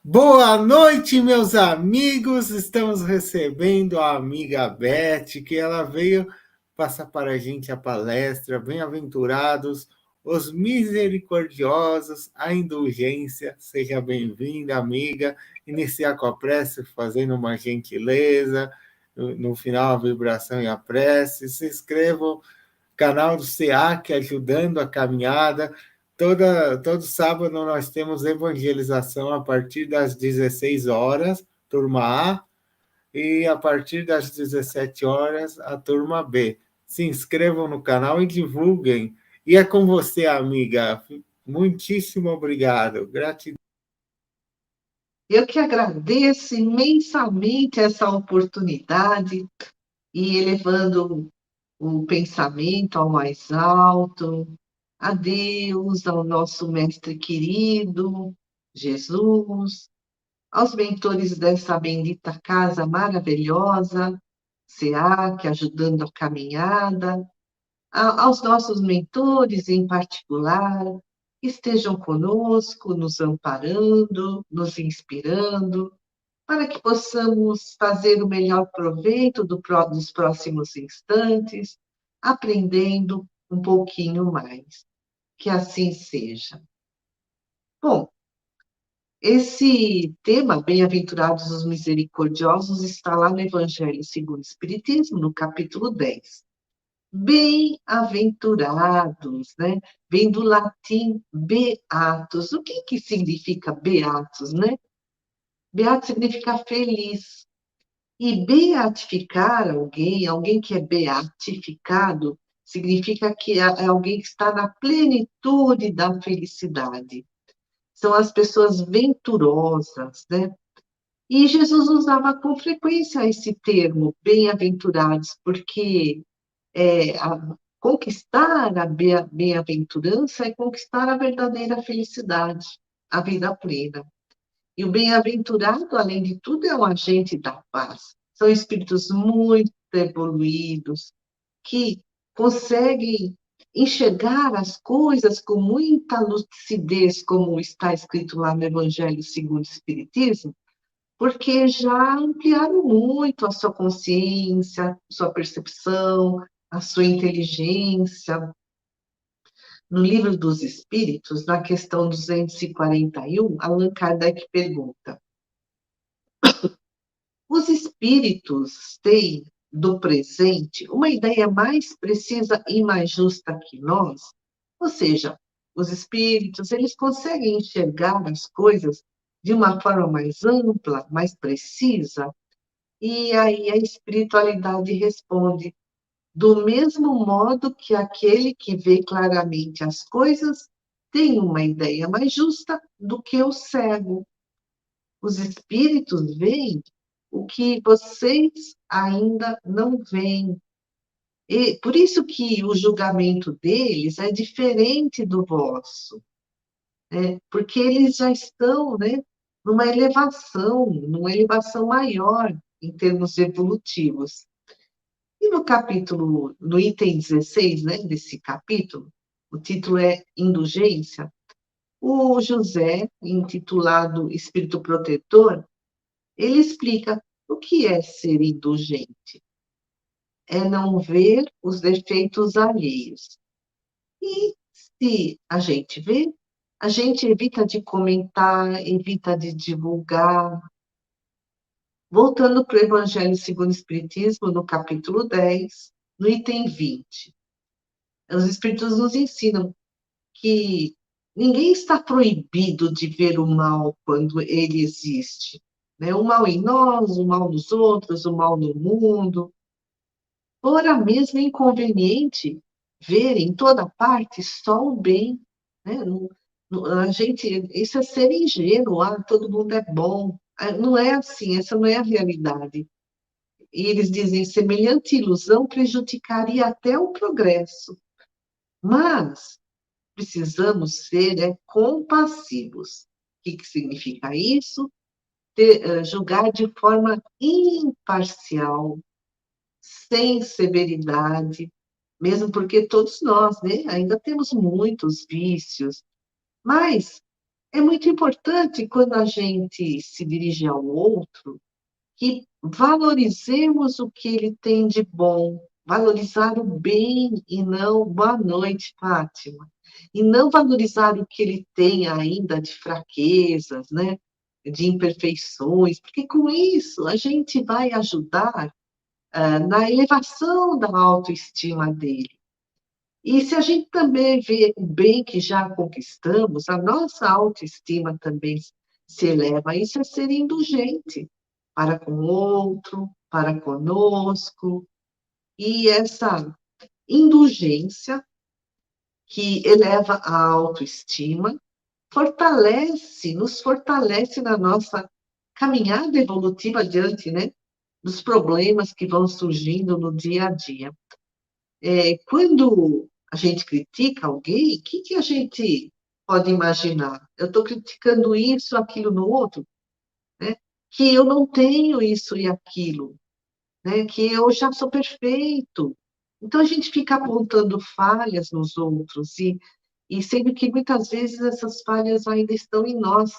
Boa noite, meus amigos. Estamos recebendo a amiga Beth, que ela veio passar para a gente a palestra. Bem-aventurados os misericordiosos, a indulgência. Seja bem-vinda, amiga. Iniciar com a prece, fazendo uma gentileza. No final, a vibração e a prece. Se inscrevam canal do SEAC ajudando a caminhada. Todo sábado nós temos evangelização a partir das 16 horas, turma A, e a partir das 17 horas, a turma B. Se inscrevam no canal e divulguem. E é com você, amiga. Muitíssimo obrigado. Gratidão. Eu que agradeço imensamente essa oportunidade e elevando o pensamento ao mais alto, a Deus, ao nosso Mestre querido, Jesus, aos mentores dessa bendita casa maravilhosa, SEAC, ajudando a caminhada, aos nossos mentores em particular, estejam conosco, nos amparando, nos inspirando, para que possamos fazer o melhor proveito dos próximos instantes, aprendendo um pouquinho mais. Que assim seja. Bom, esse tema, Bem-aventurados os misericordiosos, está lá no Evangelho segundo o Espiritismo, no capítulo 10. Bem-aventurados, né? Vem do latim beatus. O que significa beatus, né? Beato significa feliz. E beatificar alguém, alguém que é beatificado, significa que é alguém que está na plenitude da felicidade. São as pessoas venturosas, né? E Jesus usava com frequência esse termo, bem-aventurados, porque conquistar a bem-aventurança é conquistar a verdadeira felicidade, a vida plena. E o bem-aventurado, além de tudo, é um agente da paz. São espíritos muito evoluídos, que conseguem enxergar as coisas com muita lucidez, como está escrito lá no Evangelho segundo o Espiritismo, porque já ampliaram muito a sua consciência, sua percepção, a sua inteligência. No Livro dos Espíritos, na questão 241, Allan Kardec pergunta: os espíritos têm do presente uma ideia mais precisa e mais justa que nós? Ou seja, os espíritos, eles conseguem enxergar as coisas de uma forma mais ampla, mais precisa? E aí a espiritualidade responde: do mesmo modo que aquele que vê claramente as coisas tem uma ideia mais justa do que o cego. Os espíritos veem o que vocês ainda não veem. E por isso que o julgamento deles é diferente do vosso, né? Porque eles já estão, né, numa elevação maior em termos evolutivos. E no capítulo, no item 16, né, desse capítulo, o título é Indulgência, o José, intitulado Espírito Protetor, ele explica o que é ser indulgente. É não ver os defeitos alheios. E se a gente vê, a gente evita de comentar, evita de divulgar. Voltando para o Evangelho segundo o Espiritismo, no capítulo 10, no item 20. Os Espíritos nos ensinam que ninguém está proibido de ver o mal quando ele existe, né? O mal em nós, o mal nos outros, o mal no mundo. Ora mesmo é inconveniente ver em toda parte só o bem, né? A gente, isso é ser ingênuo, todo mundo é bom. Não é assim, essa não é a realidade. E eles dizem, semelhante ilusão prejudicaria até o progresso. Mas precisamos ser compassivos. O que significa isso? Julgar de forma imparcial, sem severidade, mesmo porque todos nós, né, ainda temos muitos vícios, mas é muito importante quando a gente se dirige ao outro, que valorizemos o que ele tem de bom, valorizar o bem e não boa noite, Fátima, e não valorizar o que ele tem ainda de fraquezas, né? De imperfeições, porque com isso a gente vai ajudar na elevação da autoestima dele. E se a gente também vê o bem que já conquistamos, a nossa autoestima também se eleva. Isso é ser indulgente para com o outro, para conosco. E essa indulgência que eleva a autoestima nos fortalece na nossa caminhada evolutiva diante, né, dos problemas que vão surgindo no dia a dia. Quando a gente critica alguém, o que que a gente pode imaginar? Eu estou criticando isso, aquilo no outro, né? Que eu não tenho isso e aquilo, né? Que eu já sou perfeito. Então a gente fica apontando falhas nos outros e sendo que muitas vezes essas falhas ainda estão em nós.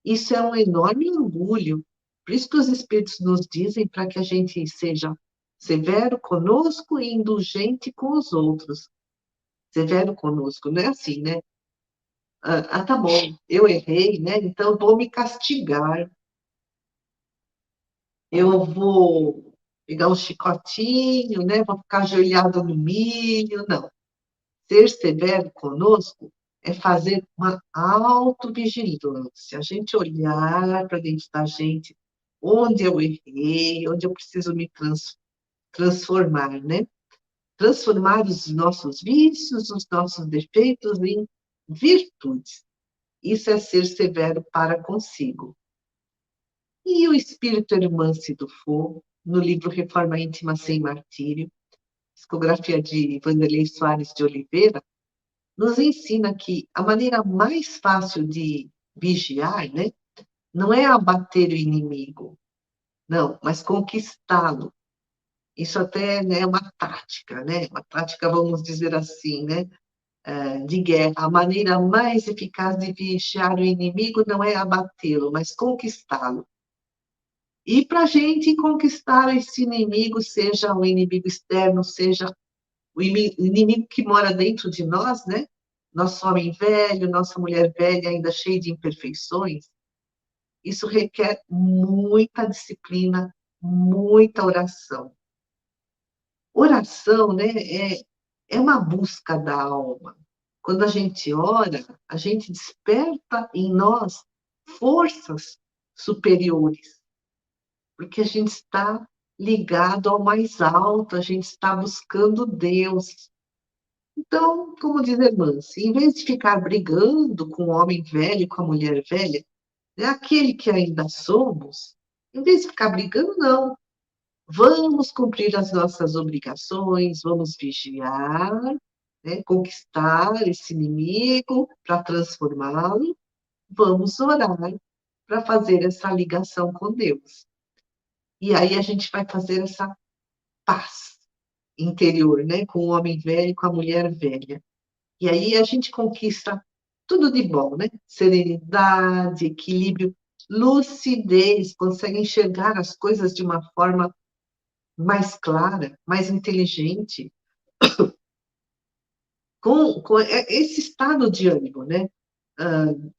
Isso é um enorme orgulho. Por isso que os Espíritos nos dizem para que a gente seja severo conosco e indulgente com os outros. Severo conosco, não é assim, né? Tá bom, eu errei, né? Então vou me castigar. Eu vou pegar um chicotinho, né? Vou ficar ajoelhado no milho. Não. Ser severo conosco é fazer uma autovigilância. A gente olhar para dentro da gente, onde eu errei, onde eu preciso me transformar, né? Transformar os nossos vícios, os nossos defeitos em virtudes. Isso é ser severo para consigo. E o espírito Hermance do Fogo, no livro Reforma Íntima Sem Martírio, psicografia de Vanderlei Soares de Oliveira, nos ensina que a maneira mais fácil de vigiar, né, não é abater o inimigo, não, mas conquistá-lo. Isso até né, é uma tática, né? Uma tática, vamos dizer assim, né? De guerra. A maneira mais eficaz de vigiar o inimigo não é abatê-lo, mas conquistá-lo. E para a gente conquistar esse inimigo, seja o inimigo externo, seja o inimigo que mora dentro de nós, né? Nosso homem velho, nossa mulher velha, ainda cheia de imperfeições, isso requer muita disciplina, muita oração. Oração, né, é uma busca da alma. Quando a gente ora, a gente desperta em nós forças superiores, porque a gente está ligado ao mais alto, a gente está buscando Deus. Então, como diz a irmã, em vez de ficar brigando com o homem velho, com a mulher velha, é aquele que ainda somos, em vez de ficar brigando, não. Vamos cumprir as nossas obrigações, vamos vigiar, né, conquistar esse inimigo para transformá-lo, vamos orar para fazer essa ligação com Deus. E aí a gente vai fazer essa paz interior, né, com o homem velho e com a mulher velha. E aí a gente conquista tudo de bom, né? Serenidade, equilíbrio, lucidez, consegue enxergar as coisas de uma forma mais clara, mais inteligente, com esse estado de ânimo, né?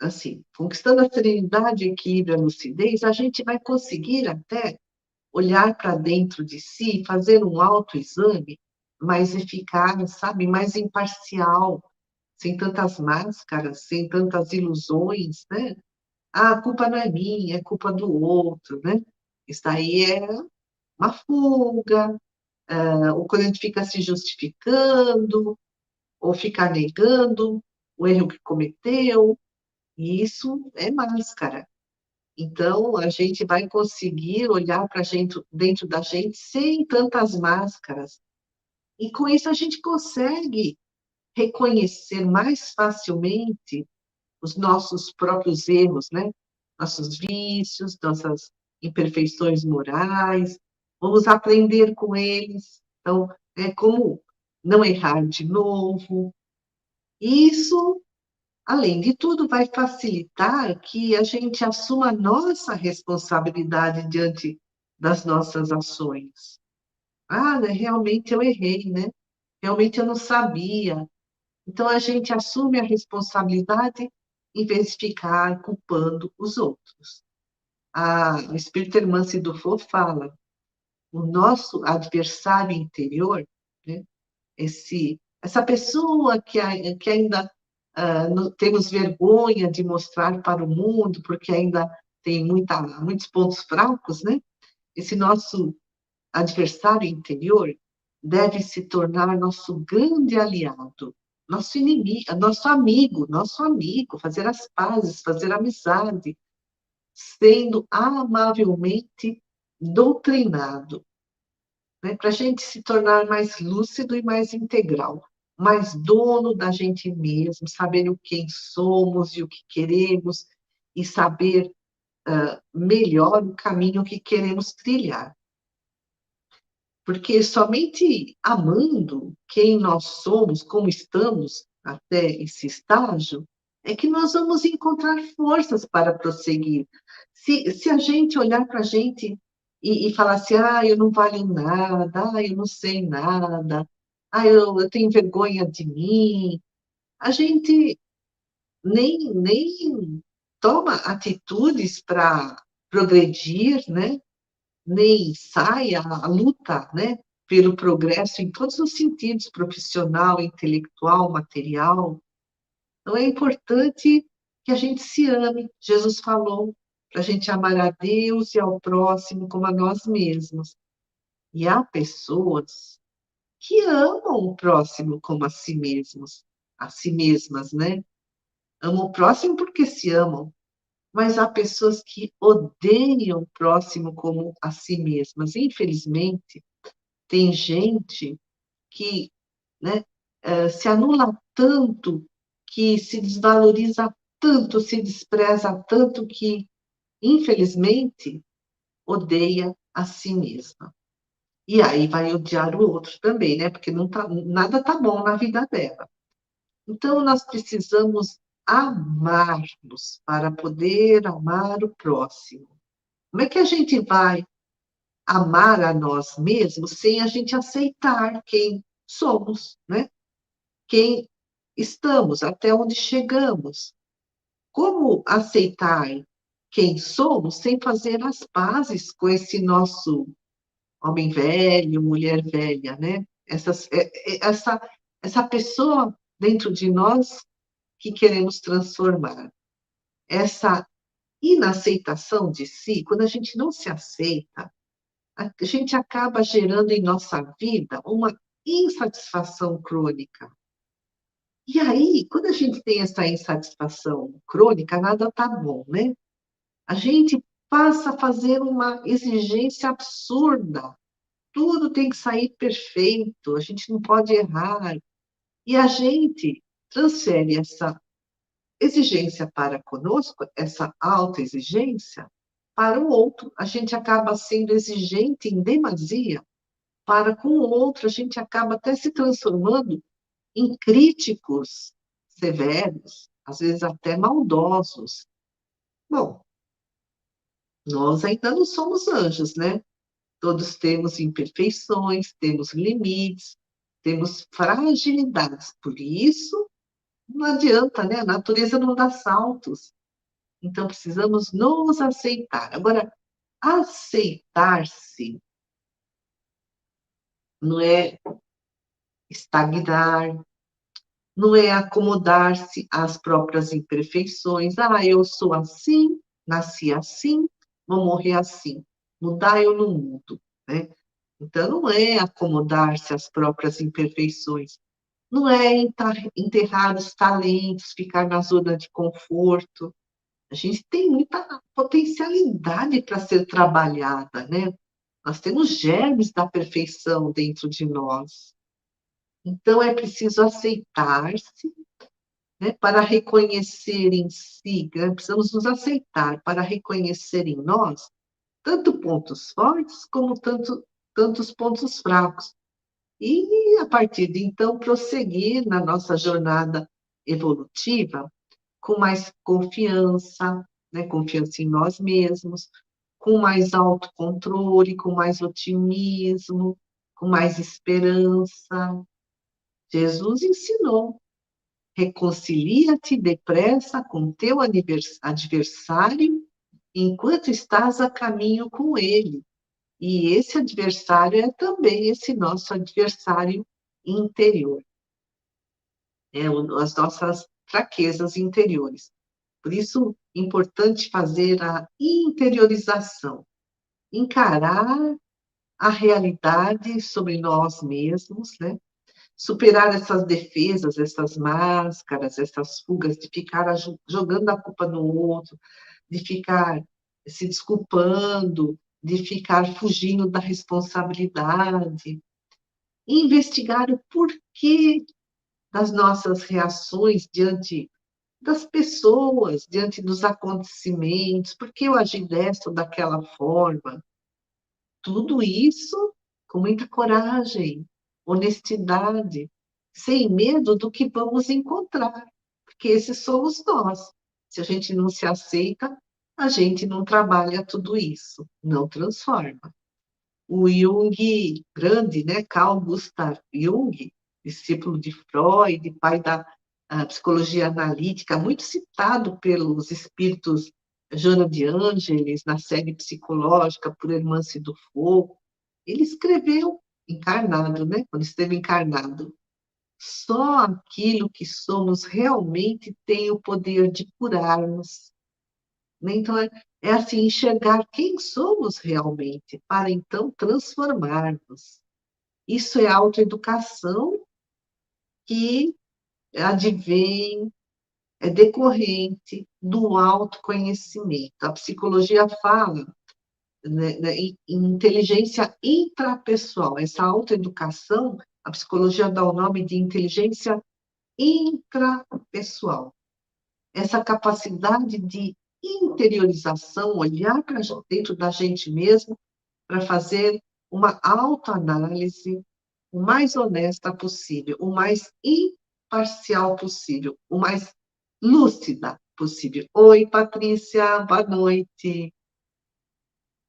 Assim, conquistando a serenidade, o equilíbrio, a lucidez, a gente vai conseguir até olhar para dentro de si, fazer um autoexame mais eficaz, sabe? Mais imparcial, sem tantas máscaras, sem tantas ilusões, né? Ah, a culpa não é minha, é culpa do outro, né? Isso aí é uma fuga, ou quando a gente fica se justificando, ou fica negando o erro que cometeu, e isso é máscara. Então, a gente vai conseguir olhar para dentro da gente sem tantas máscaras. E com isso a gente consegue reconhecer mais facilmente os nossos próprios erros, né? Nossos vícios, nossas imperfeições morais, vamos aprender com eles. Então, é como não errar de novo. Isso além de tudo, vai facilitar que a gente assuma a nossa responsabilidade diante das nossas ações. Ah, né, realmente eu errei, né? Realmente eu não sabia. Então, a gente assume a responsabilidade em vez de ficar culpando os outros. O Espírito Irmã Dufour fala, o nosso adversário interior, né, essa pessoa que ainda temos vergonha de mostrar para o mundo, porque ainda tem muitos pontos fracos, né? Esse nosso adversário interior deve se tornar nosso grande aliado, nosso inimigo, nosso amigo, fazer as pazes, fazer amizade, sendo amavelmente doutrinado, né, para a gente se tornar mais lúcido e mais integral, mais dono da gente mesmo, saber o quem somos e o que queremos, e saber melhor o caminho que queremos trilhar. Porque somente amando quem nós somos, como estamos até esse estágio, é que nós vamos encontrar forças para prosseguir. Se a gente olhar para a gente e falar assim, eu não valho nada, eu não sei nada, eu tenho vergonha de mim, a gente nem toma atitudes para progredir, né? Nem sai a luta, né, pelo progresso em todos os sentidos, profissional, intelectual, material. Então, é importante que a gente se ame. Jesus falou para a gente amar a Deus e ao próximo como a nós mesmos. E há pessoas que amam o próximo como a si mesmos, a si mesmas, né? Amam o próximo porque se amam, mas há pessoas que odeiam o próximo como a si mesmas. Infelizmente, tem gente que, né, se anula tanto, que se desvaloriza tanto, se despreza tanto que, infelizmente, odeia a si mesma. E aí vai odiar o outro também, né? Porque nada tá bom na vida dela. Então, nós precisamos amar-nos para poder amar o próximo. Como é que a gente vai amar a nós mesmos sem a gente aceitar quem somos, né? Quem estamos, até onde chegamos. Como aceitar quem somos sem fazer as pazes com esse nosso homem velho, mulher velha, né? Essa pessoa dentro de nós que queremos transformar. Essa inaceitação de si, quando a gente não se aceita, a gente acaba gerando em nossa vida uma insatisfação crônica. E aí, quando a gente tem essa insatisfação crônica, nada tá bom, né? A gente passa a fazer uma exigência absurda. Tudo tem que sair perfeito, a gente não pode errar. E a gente transfere essa exigência para conosco, essa autoexigência, para o outro. A gente acaba sendo exigente em demasia para com o outro, a gente acaba até se transformando em críticos severos, às vezes até maldosos. Bom, nós ainda não somos anjos, né? Todos temos imperfeições, temos limites, temos fragilidades. Por isso, não adianta, né? A natureza não dá saltos. Então, precisamos nos aceitar. Agora, aceitar-se não é estagnar, não é acomodar-se às próprias imperfeições. Eu sou assim, nasci assim, vou morrer assim. Mudar eu não mudo, né? Então, não é acomodar-se às próprias imperfeições. Não é enterrar os talentos, ficar na zona de conforto. A gente tem muita potencialidade para ser trabalhada, né? Nós temos germes da perfeição dentro de nós. Então, é preciso aceitar-se, né, para reconhecer em si, né, precisamos nos aceitar para reconhecer em nós tanto pontos fortes como tantos pontos fracos. E, a partir de então, prosseguir na nossa jornada evolutiva, com mais confiança, né? Confiança em nós mesmos, com mais autocontrole, com mais otimismo, com mais esperança. Jesus ensinou: reconcilia-te depressa com teu adversário enquanto estás a caminho com ele. E esse adversário é também esse nosso adversário interior, as nossas fraquezas interiores. Por isso, é importante fazer a interiorização, encarar a realidade sobre nós mesmos, né? Superar essas defesas, essas máscaras, essas fugas de ficar jogando a culpa no outro, de ficar se desculpando, de ficar fugindo da responsabilidade, e investigar o porquê das nossas reações diante das pessoas, diante dos acontecimentos, por que eu agi dessa ou daquela forma. Tudo isso com muita coragem, honestidade, sem medo do que vamos encontrar, porque esses somos nós. Se a gente não se aceita, a gente não trabalha tudo isso, não transforma. O Jung, grande, né, Carl Gustav Jung, discípulo de Freud, pai da psicologia analítica, muito citado pelos espíritos Joana de Ângeles, na série psicológica por Hermance do Fogo, ele escreveu, encarnado, né, quando esteve encarnado, só aquilo que somos realmente tem o poder de curar-nos. Então, é assim, enxergar quem somos realmente, para então transformarmos. Isso é autoeducação que advém, é decorrente do autoconhecimento. A psicologia fala, né, em inteligência intrapessoal. Essa autoeducação, a psicologia dá o nome de inteligência intrapessoal. Essa capacidade de interiorização, olhar para dentro da gente mesmo, para fazer uma autoanálise o mais honesta possível, o mais imparcial possível, o mais lúcida possível. Oi, Patrícia, boa noite.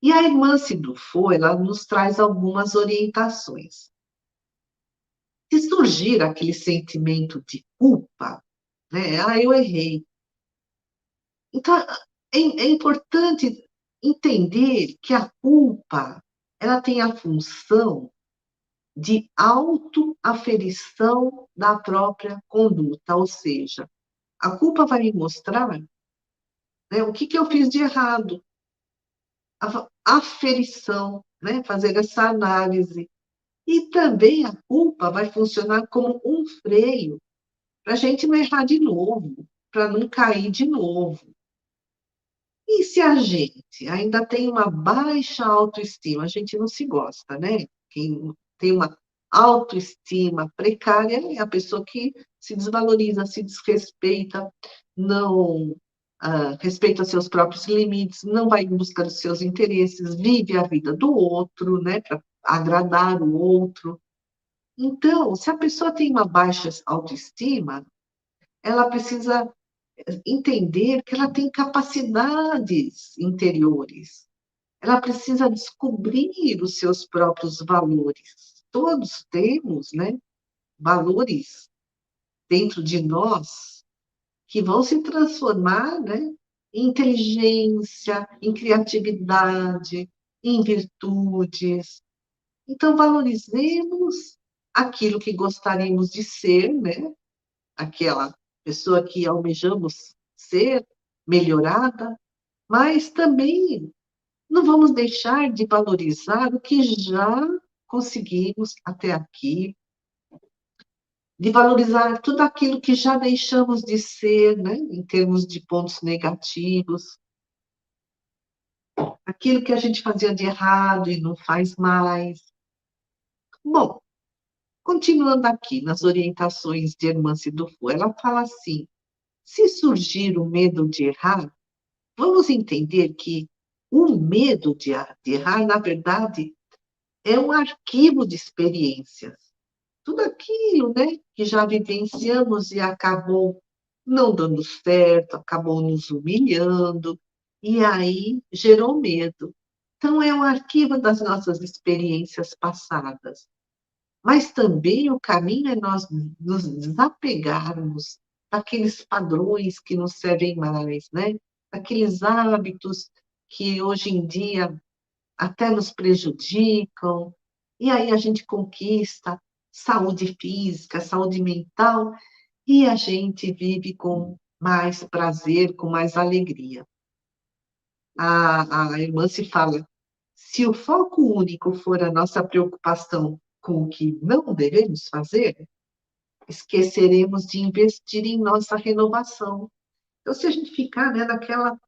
E a irmã Sidufo, ela nos traz algumas orientações. Se surgir aquele sentimento de culpa, né? Eu errei. Então, é importante entender que a culpa, ela tem a função de autoaferição da própria conduta, ou seja, a culpa vai me mostrar, né, o que eu fiz de errado, a aferição, né, fazer essa análise. E também a culpa vai funcionar como um freio para a gente não errar de novo, para não cair de novo. E se a gente ainda tem uma baixa autoestima, a gente não se gosta, né? Quem tem uma autoestima precária é a pessoa que se desvaloriza, se desrespeita, não respeita seus próprios limites, não vai em busca dos seus interesses, vive a vida do outro, né? Para agradar o outro. Então, se a pessoa tem uma baixa autoestima, ela precisa entender que ela tem capacidades interiores. Ela precisa descobrir os seus próprios valores. Todos temos, né, valores dentro de nós que vão se transformar, né, em inteligência, em criatividade, em virtudes. Então, valorizemos aquilo que gostaríamos de ser, né? Aquela pessoa que almejamos ser melhorada, mas também não vamos deixar de valorizar o que já conseguimos até aqui, de valorizar tudo aquilo que já deixamos de ser, né, em termos de pontos negativos, aquilo que a gente fazia de errado e não faz mais. Bom, continuando aqui nas orientações de Hermance Dufour, ela fala assim: se surgir o medo de errar, vamos entender que o medo de errar, na verdade, é um arquivo de experiências. Tudo aquilo, né, que já vivenciamos e acabou não dando certo, acabou nos humilhando, e aí gerou medo. Então, é um arquivo das nossas experiências passadas. Mas também o caminho é nós nos desapegarmos daqueles padrões que não servem mais, né? Daqueles hábitos que hoje em dia até nos prejudicam, e aí a gente conquista saúde física, saúde mental, e a gente vive com mais prazer, com mais alegria. A irmã se fala, se o foco único for a nossa preocupação com o que não devemos fazer, esqueceremos de investir em nossa renovação. Então, se a gente ficar, né, naquela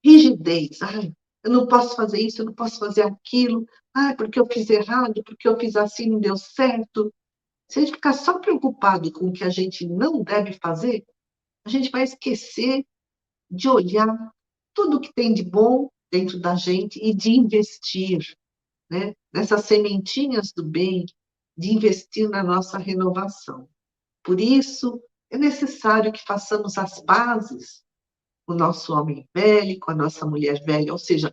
rigidez, ai, eu não posso fazer isso, eu não posso fazer aquilo, ai, porque eu fiz errado, porque eu fiz assim, não deu certo. Se a gente ficar só preocupado com o que a gente não deve fazer, a gente vai esquecer de olhar tudo que tem de bom dentro da gente e de investir, né, nessas sementinhas do bem, de investir na nossa renovação. Por isso, é necessário que façamos as pazes com o nosso homem velho, com a nossa mulher velha, ou seja,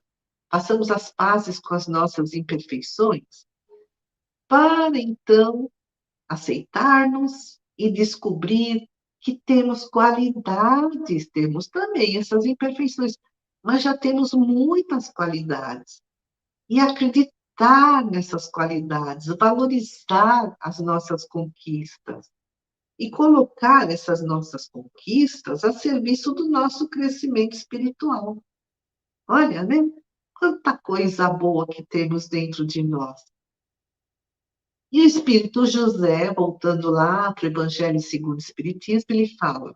façamos as pazes com as nossas imperfeições, para então aceitar-nos e descobrir que temos qualidades, temos também essas imperfeições, mas já temos muitas qualidades. E acreditar nessas qualidades, valorizar as nossas conquistas e colocar essas nossas conquistas a serviço do nosso crescimento espiritual. Olha, né? Quanta coisa boa que temos dentro de nós. E o Espírito José, voltando lá para o Evangelho segundo o Espiritismo, ele fala: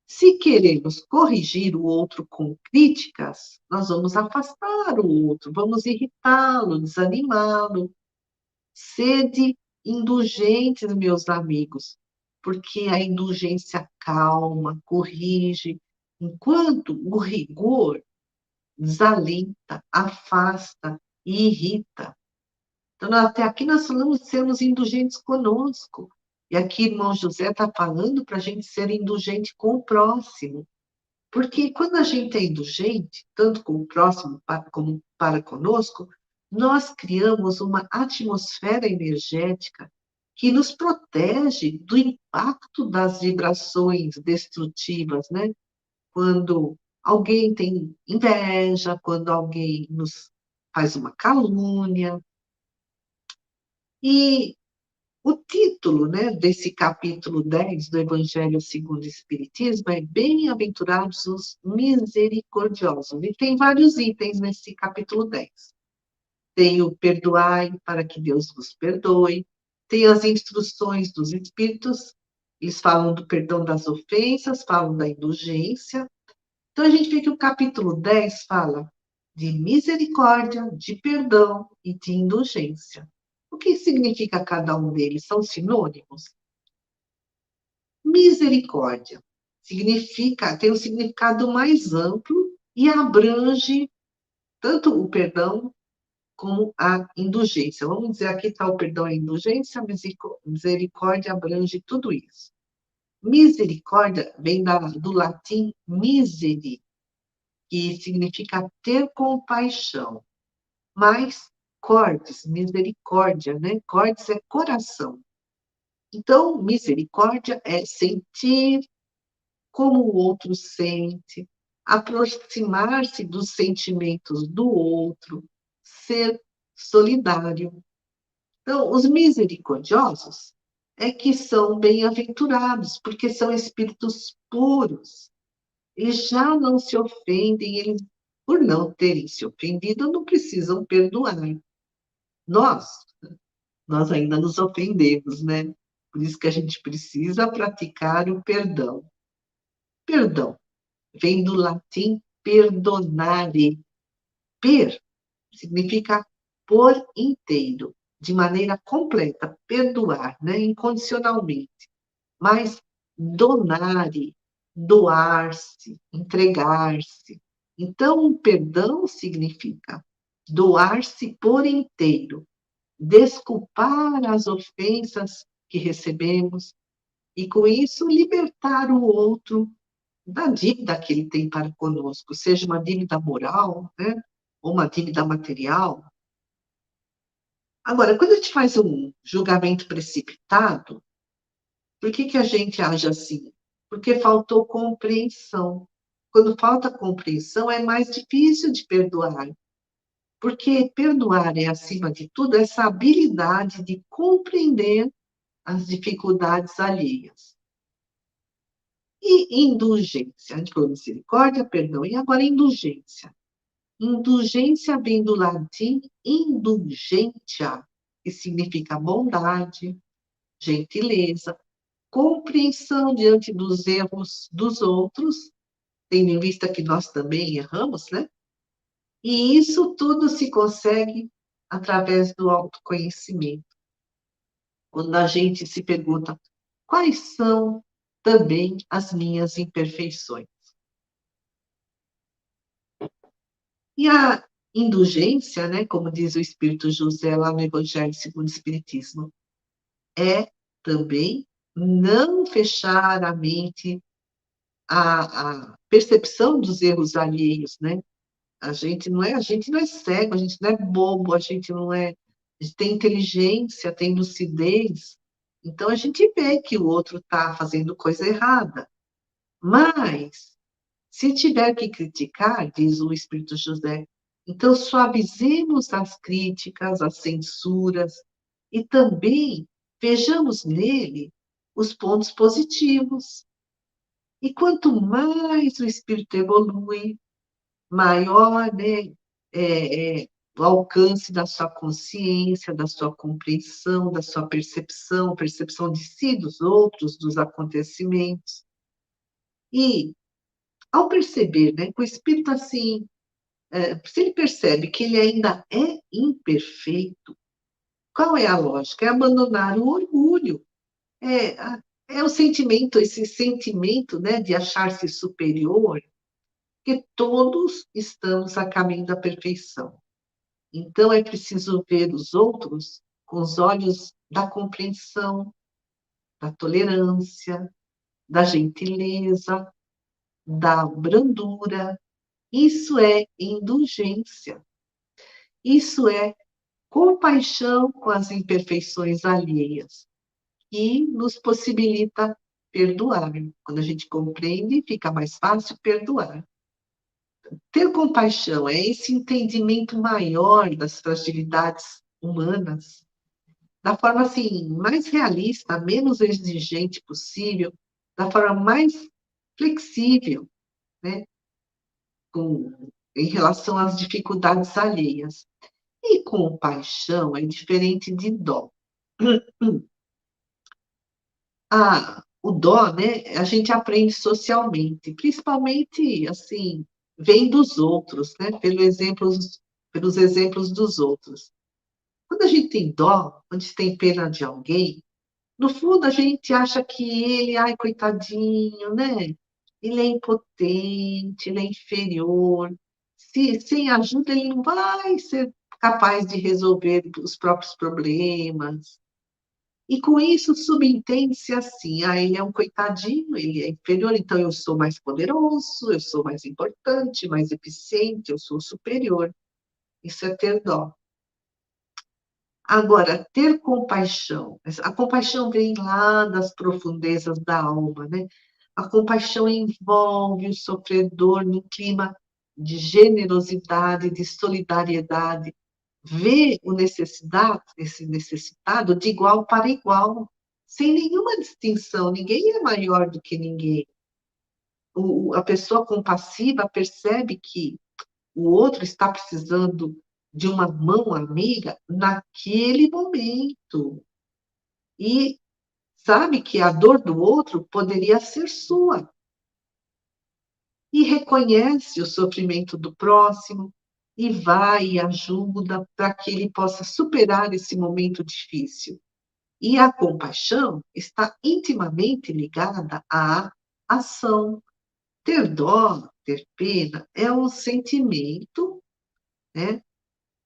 se queremos corrigir o outro com críticas, nós vamos afastar o outro, vamos irritá-lo, desanimá-lo. Sede indulgentes, meus amigos, porque a indulgência calma, corrige, enquanto o rigor desalenta, afasta e irrita. Então, até aqui nós falamos de sermos indulgentes conosco. E aqui, irmão José está falando para a gente ser indulgente com o próximo. Porque quando a gente é indulgente, tanto com o próximo como para conosco, nós criamos uma atmosfera energética que nos protege do impacto das vibrações destrutivas, né? Quando alguém tem inveja, quando alguém nos faz uma calúnia. E o título, né, desse capítulo 10 do Evangelho segundo o Espiritismo é Bem-aventurados os misericordiosos. E tem vários itens nesse capítulo 10. Tem o perdoai para que Deus vos perdoe. Tem as instruções dos Espíritos. Eles falam do perdão das ofensas, falam da indulgência. Então, a gente vê que o capítulo 10 fala de misericórdia, de perdão e de indulgência. O que significa cada um deles? São sinônimos? Misericórdia tem um significado mais amplo e abrange tanto o perdão como a indulgência. Vamos dizer, aqui está o perdão e a indulgência, misericórdia abrange tudo isso. Misericórdia vem do latim miseri, que significa ter compaixão. Mas cordis, misericórdia, né? Cordis é coração. Então, misericórdia é sentir como o outro sente, aproximar-se dos sentimentos do outro, ser solidário. Então, os misericordiosos é que são bem-aventurados, porque são espíritos puros. Eles já não se ofendem, eles, por não terem se ofendido, não precisam perdoar. Nós, nós ainda nos ofendemos, né? Por isso que a gente precisa praticar o perdão. Perdão vem do latim perdonare. Per significa por inteiro, de maneira completa, perdoar, né? Incondicionalmente. Mas donare, doar-se, entregar-se. Então, o perdão significa doar-se por inteiro, desculpar as ofensas que recebemos e, com isso, libertar o outro da dívida que ele tem para conosco, seja uma dívida moral, né, ou uma dívida material. Agora, quando a gente faz um julgamento precipitado, por que que a gente age assim? Porque faltou compreensão. Quando falta compreensão, é mais difícil de perdoar, porque perdoar é, acima de tudo, essa habilidade de compreender as dificuldades alheias. E indulgência, a gente falou misericórdia, perdão, e agora indulgência. Indulgência vem do latim indulgentia, que significa bondade, gentileza, compreensão diante dos erros dos outros, tendo em vista que nós também erramos, né? E isso tudo se consegue através do autoconhecimento. Quando a gente se pergunta quais são também as minhas imperfeições. E a indulgência, né, como diz o Espírito José lá no Evangelho segundo o Espiritismo, é também não fechar a mente à percepção dos erros alheios, né? A gente não é cego, a gente não é bobo, a gente tem inteligência, tem lucidez, então a gente vê que o outro está fazendo coisa errada. Mas, se tiver que criticar, diz o Espírito José, então suavizemos as críticas, as censuras, e também vejamos nele os pontos positivos. E quanto mais o espírito evolui, maior, né, o alcance da sua consciência, da sua compreensão, da sua percepção, percepção de si, dos outros, dos acontecimentos. E, ao perceber, né, que o espírito, assim, se ele percebe que ele ainda é imperfeito, qual é a lógica? É abandonar o orgulho. É, é o sentimento, esse sentimento, né, de achar-se superior, que todos estamos a caminho da perfeição. Então, é preciso ver os outros com os olhos da compreensão, da tolerância, da gentileza, da brandura. Isso é indulgência. Isso é compaixão com as imperfeições alheias e nos possibilita perdoar. Quando a gente compreende, fica mais fácil perdoar. Ter compaixão é esse entendimento maior das fragilidades humanas, da forma assim mais realista, menos exigente possível, da forma mais flexível, né, em relação às dificuldades alheias. E compaixão é diferente de dó. O dó, né, a gente aprende socialmente, principalmente, assim, vem dos outros, né, pelos exemplos dos outros. Quando a gente tem dó, quando a gente tem pena de alguém, no fundo a gente acha que ele, ai, coitadinho, né, ele é impotente, ele é inferior, sem ajuda ele não vai ser capaz de resolver os próprios problemas. E com isso subentende-se assim, ele é um coitadinho, ele é inferior, então eu sou mais poderoso, eu sou mais importante, mais eficiente, eu sou superior. Isso é ter dó. Agora, ter compaixão, a compaixão vem lá das profundezas da alma, né? A compaixão envolve o sofredor num clima de generosidade, de solidariedade, vê esse necessitado de igual para igual, sem nenhuma distinção, ninguém é maior do que ninguém. A pessoa compassiva percebe que o outro está precisando de uma mão amiga naquele momento. E sabe que a dor do outro poderia ser sua. E reconhece o sofrimento do próximo e vai e ajuda para que ele possa superar esse momento difícil. E a compaixão está intimamente ligada à ação. Ter dó, ter pena, é um sentimento, né?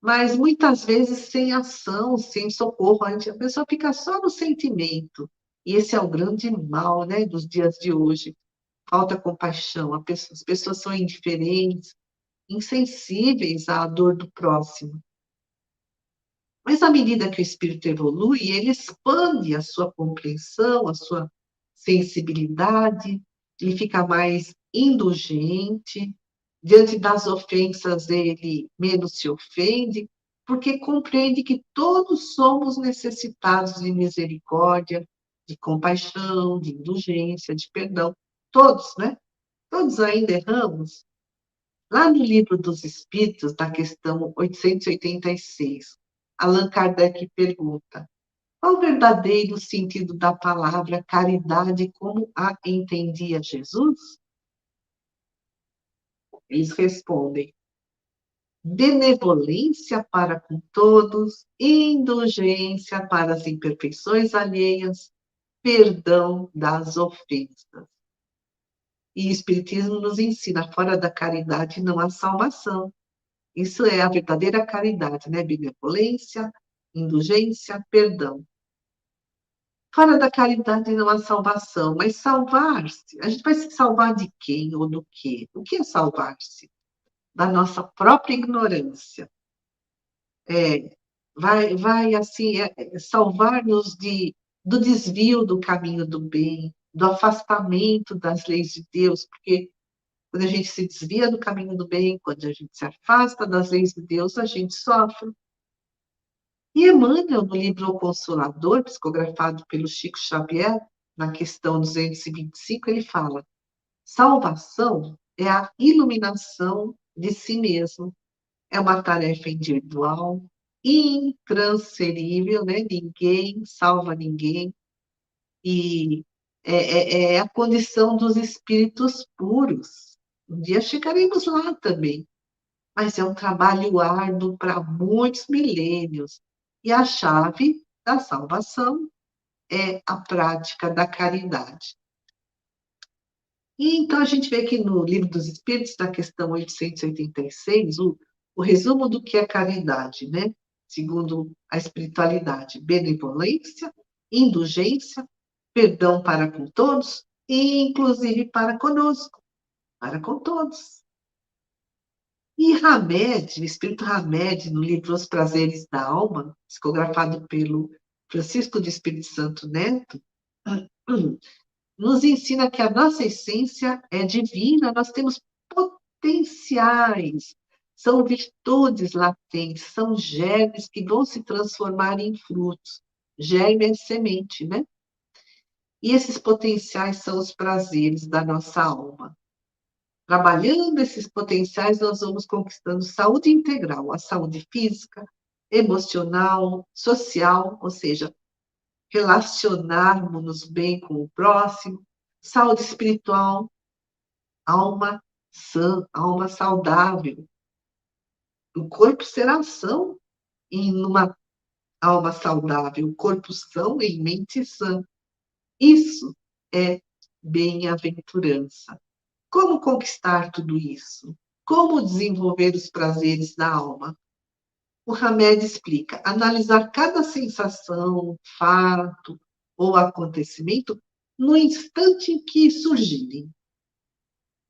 Mas muitas vezes sem ação, sem socorro, a pessoa fica só no sentimento. E esse é o grande mal, né, dos dias de hoje. falta compaixão, as pessoas são indiferentes, insensíveis à dor do próximo. Mas à medida que o espírito evolui, ele expande a sua compreensão, a sua sensibilidade, ele fica mais indulgente, diante das ofensas ele menos se ofende, porque compreende que todos somos necessitados de misericórdia, de compaixão, de indulgência, de perdão. Todos, né? Todos ainda erramos. Lá no Livro dos Espíritos, na questão 886, Allan Kardec pergunta: qual o verdadeiro sentido da palavra caridade como a entendia Jesus? Eles respondem: benevolência para com todos, indulgência para as imperfeições alheias, perdão das ofensas. E o Espiritismo nos ensina: fora da caridade não há salvação. Isso é a verdadeira caridade, né? Benevolência, indulgência, perdão. Fora da caridade não há salvação, mas salvar-se, a gente vai se salvar de quem ou do quê? O que é salvar-se? Da nossa própria ignorância. Vai assim, salvar-nos do desvio do caminho do bem, do afastamento das leis de Deus, porque quando a gente se desvia do caminho do bem, quando a gente se afasta das leis de Deus, a gente sofre. E Emmanuel, no livro O Consolador, psicografado pelo Chico Xavier, na questão 225, ele fala: salvação é a iluminação de si mesmo. É uma tarefa individual, intransferível, né? Ninguém salva ninguém. E é a condição dos espíritos puros. Um dia chegaremos lá também. Mas é um trabalho árduo para muitos milênios. E a chave da salvação é a prática da caridade. E então a gente vê que no Livro dos Espíritos, na questão 886, o resumo do que é caridade, né? Segundo a espiritualidade: benevolência, indulgência, perdão para com todos, inclusive para conosco, para com todos. E Hamed, o espírito Hamed, no livro Os Prazeres da Alma, psicografado pelo Francisco de Espírito Santo Neto, nos ensina que a nossa essência é divina, nós temos potenciais, são virtudes latentes, são germes que vão se transformar em frutos. Germe é semente, né? E esses potenciais são os prazeres da nossa alma. Trabalhando esses potenciais, nós vamos conquistando saúde integral, a saúde física, emocional, social, ou seja, relacionarmos-nos bem com o próximo, saúde espiritual, alma sã, alma saudável. O corpo será são em uma alma saudável, o corpo são em mente sã. Isso é bem-aventurança. Como conquistar tudo isso? Como desenvolver os prazeres da alma? O Hamed explica: analisar cada sensação, fato ou acontecimento no instante em que surgirem.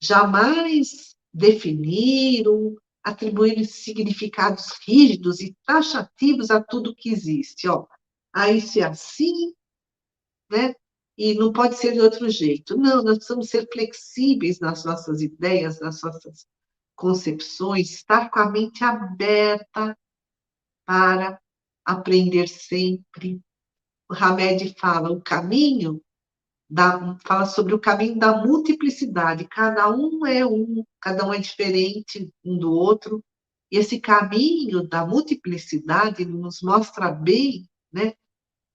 Jamais definir ou atribuir significados rígidos e taxativos a tudo que existe. Isso é assim, né? E não pode ser de outro jeito. Não, nós precisamos ser flexíveis nas nossas ideias, nas nossas concepções, estar com a mente aberta para aprender sempre. O Hamed fala fala sobre o caminho da multiplicidade. Cada um é diferente um do outro. E esse caminho da multiplicidade nos mostra bem, né,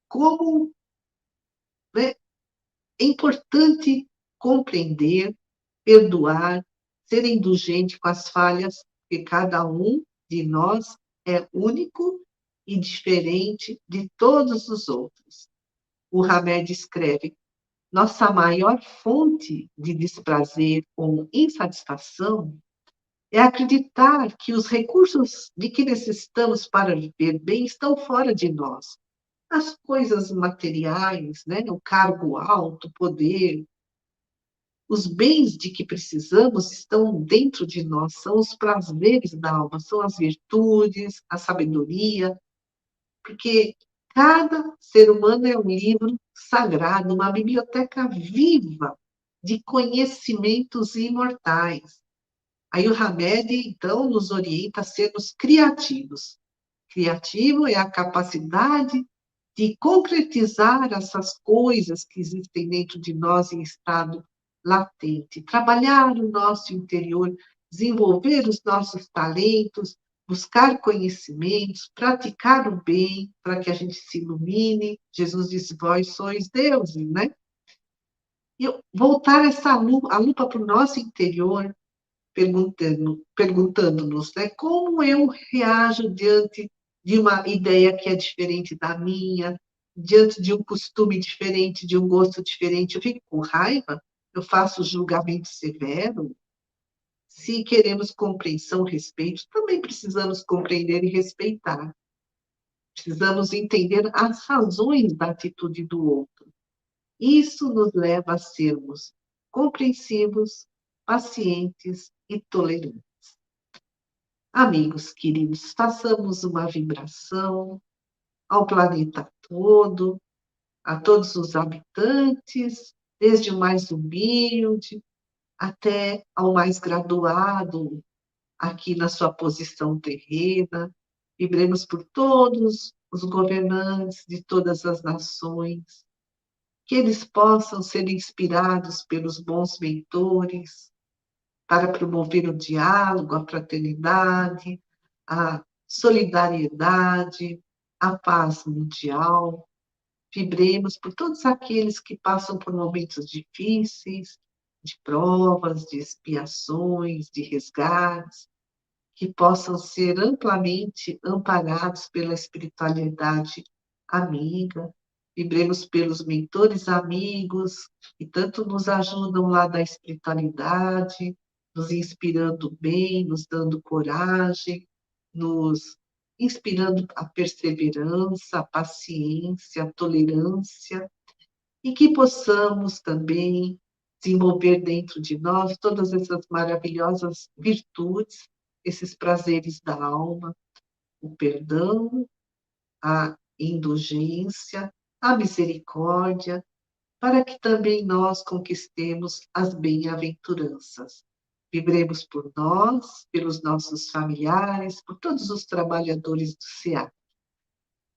como, né, é importante compreender, perdoar, ser indulgente com as falhas, porque cada um de nós é único e diferente de todos os outros. O Hamed escreve: nossa maior fonte de desprazer ou insatisfação é acreditar que os recursos de que necessitamos para viver bem estão fora de nós. As coisas materiais, né? O cargo alto, o poder, Os bens de que precisamos estão dentro de nós, são os prazeres da alma, são as virtudes, a sabedoria, porque cada ser humano é um livro sagrado, uma biblioteca viva de conhecimentos imortais. Aí o Hamed, então, nos orienta a sermos criativos. Criativo é a capacidade de concretizar essas coisas que existem dentro de nós em estado latente, trabalhar o nosso interior, desenvolver os nossos talentos, buscar conhecimentos, praticar o bem para que a gente se ilumine. Jesus disse: Vós sois deuses, né? E voltar a lupa para o nosso interior, perguntando-nos, né, como eu reajo diante de uma ideia que é diferente da minha, diante de um costume diferente, de um gosto diferente. Eu fico com raiva? Eu faço julgamento severo? Se queremos compreensão, respeito, também precisamos compreender e respeitar. Precisamos entender as razões da atitude do outro. Isso nos leva a sermos compreensivos, pacientes e tolerantes. Amigos queridos, façamos uma vibração ao planeta todo, a todos os habitantes, desde o mais humilde até ao mais graduado aqui na sua posição terrena. Vibremos por todos os governantes de todas as nações, que eles possam ser inspirados pelos bons mentores, para promover o diálogo, a fraternidade, a solidariedade, a paz mundial. Vibremos por todos aqueles que passam por momentos difíceis, de provas, de expiações, de resgates, que possam ser amplamente amparados pela espiritualidade amiga. Vibremos pelos mentores amigos que tanto nos ajudam lá da espiritualidade, nos inspirando bem, nos dando coragem, nos inspirando a perseverança, a paciência, a tolerância, e que possamos também desenvolver dentro de nós todas essas maravilhosas virtudes, esses prazeres da alma, o perdão, a indulgência, a misericórdia, para que também nós conquistemos as bem-aventuranças. Vibremos por nós, pelos nossos familiares, por todos os trabalhadores do SEAP.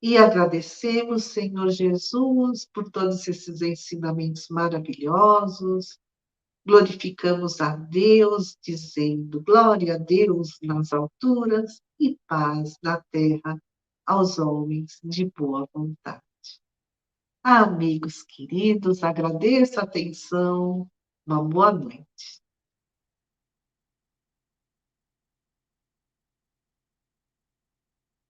E agradecemos, Senhor Jesus, por todos esses ensinamentos maravilhosos. Glorificamos a Deus, dizendo: glória a Deus nas alturas e paz na terra aos homens de boa vontade. Amigos queridos, agradeço a atenção. Uma boa noite.